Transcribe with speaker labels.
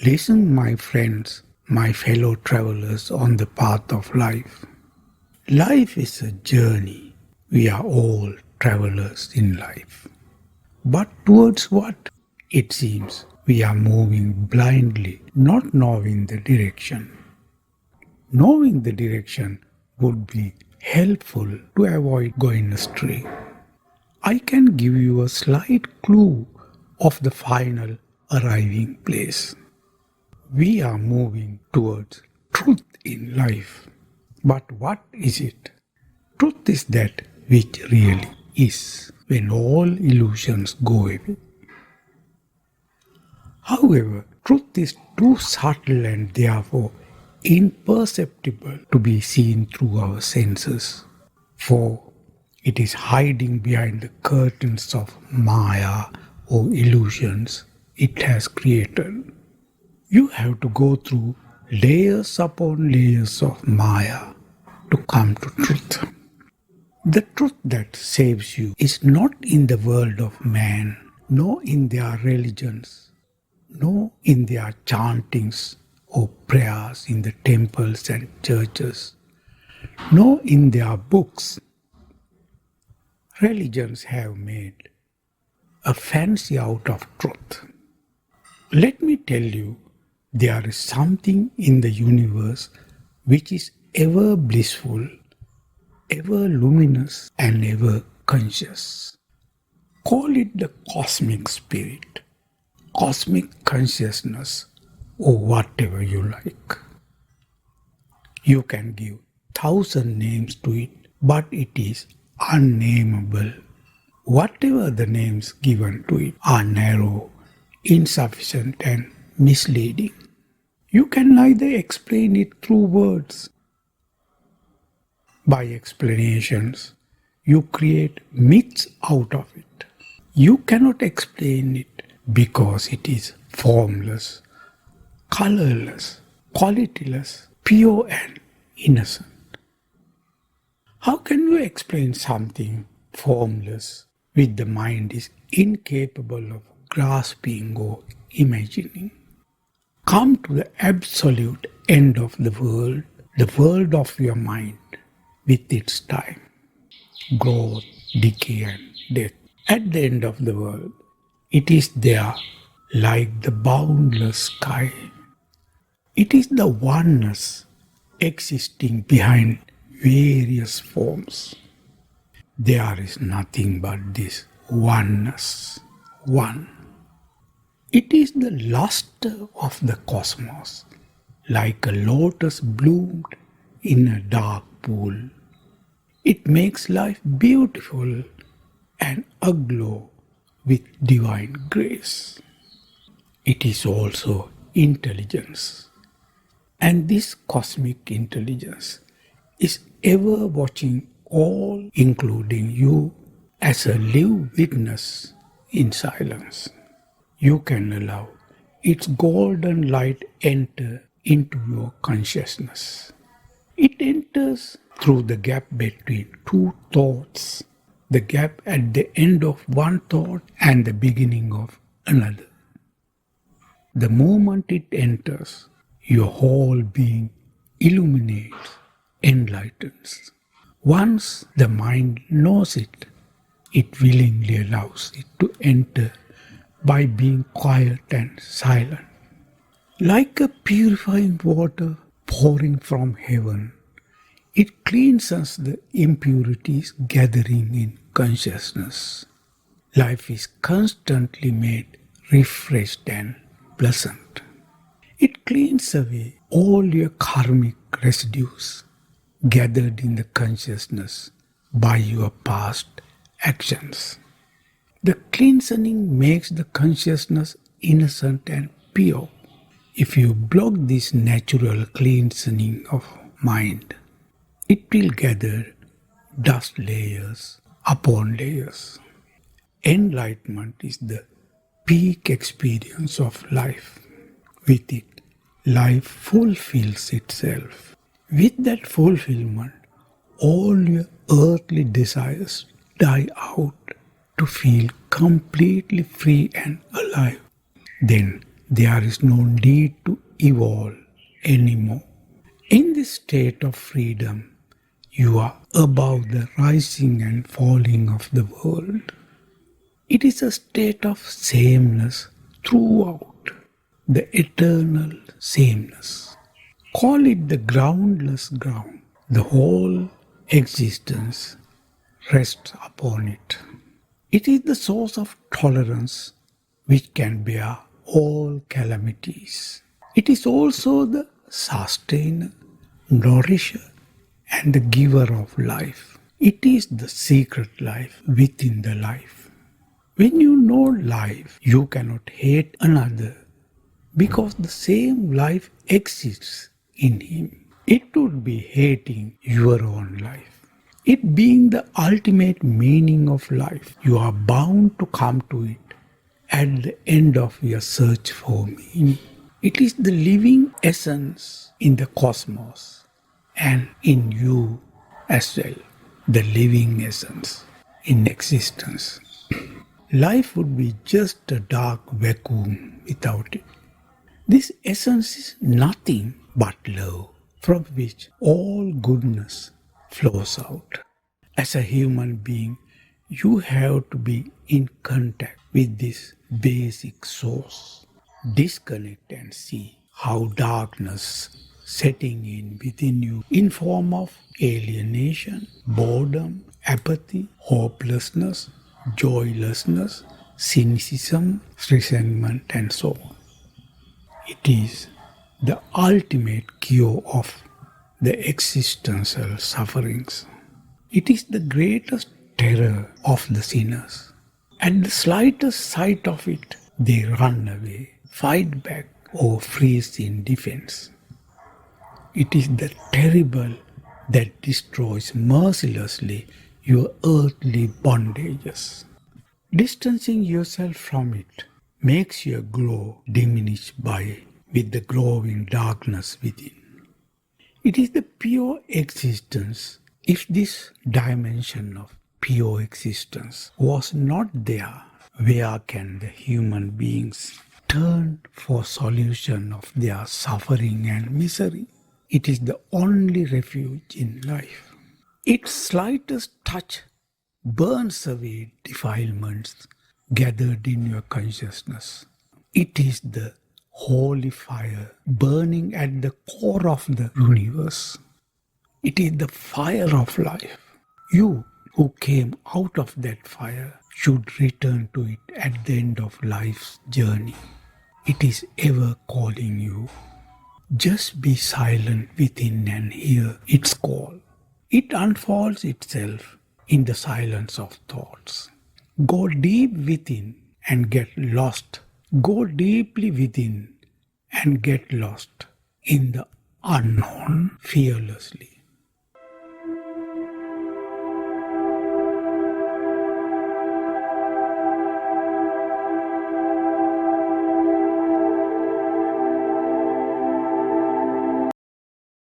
Speaker 1: Listen, my friends, my fellow travelers on the path of life. Life is a journey. We are all travelers in life. But towards what? It seems we are moving blindly, not knowing the direction. Knowing the direction would be helpful to avoid going astray. I can give you a slight clue of the final arriving place. We are moving towards truth in life. But what is it? Truth is that which really is, when all illusions go away. However, truth is too subtle and therefore imperceptible to be seen through our senses, for it is hiding behind the curtains of Maya or illusions it has created. You have to go through layers upon layers of Maya to come to truth. The truth that saves you is not in the world of man, nor in their religions, nor in their chantings or prayers in the temples and churches, nor in their books. Religions have made a fancy out of truth. Let me tell you, there is something in the universe which is ever blissful, ever luminous, and ever conscious. Call it the cosmic spirit, cosmic consciousness, or whatever you like. You can give 1,000 names to it, but it is unnameable. Whatever the names given to it are narrow, insufficient, and misleading. You can neither explain it through words. By explanations, you create myths out of it. You cannot explain it because it is formless, colorless, qualityless, pure and innocent. How can you explain something formless which the mind is incapable of grasping or imagining? Come to the absolute end of the world of your mind, with its time, growth, decay, and death. At the end of the world, it is there like the boundless sky. It is the oneness existing behind various forms. There is nothing but this oneness, one. It is the luster of the cosmos, like a lotus bloomed in a dark pool. It makes life beautiful and aglow with divine grace. It is also intelligence. And this cosmic intelligence is ever watching all, including you, as a live witness in silence. You can allow its golden light enter into your consciousness. It enters through the gap between two thoughts, the gap at the end of one thought and the beginning of another. The moment it enters, your whole being illuminates, enlightens. Once the mind knows it, it willingly allows it to enter by being quiet and silent. Like a purifying water pouring from heaven, it cleanses the impurities gathering in consciousness. Life is constantly made refreshed and pleasant. It cleans away all your karmic residues gathered in the consciousness by your past actions. The cleansing makes the consciousness innocent and pure. If you block this natural cleansing of mind, it will gather dust layers upon layers. Enlightenment is the peak experience of life. With it, life fulfills itself. With that fulfillment, all your earthly desires die out to feel completely free and alive. Then there is no need to evolve anymore. In this state of freedom, you are above the rising and falling of the world. It is a state of sameness throughout, the eternal sameness. Call it the groundless ground. The whole existence rests upon it. It is the source of tolerance which can bear all calamities. It is also the sustainer, nourisher, and the giver of life. It is the secret life within the life. When you know life, you cannot hate another because the same life exists in him. It would be hating your own life. It being the ultimate meaning of life, you are bound to come to it at the end of your search for meaning. It is the living essence in the cosmos and in you as well, the living essence in existence. Life would be just a dark vacuum without it. This essence is nothing but love, from which all goodness flows out. As a human being, you have to be in contact with this basic source. Disconnect and see how darkness setting in within you in form of alienation, boredom, apathy, hopelessness, joylessness, cynicism, resentment, and so on. It is the ultimate cure of the existential sufferings. It is the greatest terror of the sinners. At the slightest sight of it, they run away, fight back, or freeze in defense. It is the terrible that destroys mercilessly your earthly bondages. Distancing yourself from it makes your glow diminish with the growing darkness within. It is the pure existence. If this dimension of pure existence was not there, where can the human beings turn for solution of their suffering and misery? It is the only refuge in life. Its slightest touch burns away defilements gathered in your consciousness. It is the holy fire burning at the core of the universe. It is the fire of life. You who came out of that fire should return to it at the end of life's journey. It is ever calling you. Just be silent within and hear its call. It unfolds itself in the silence of thoughts. Go deep within and get lost. Go deeply within and get lost in the unknown fearlessly.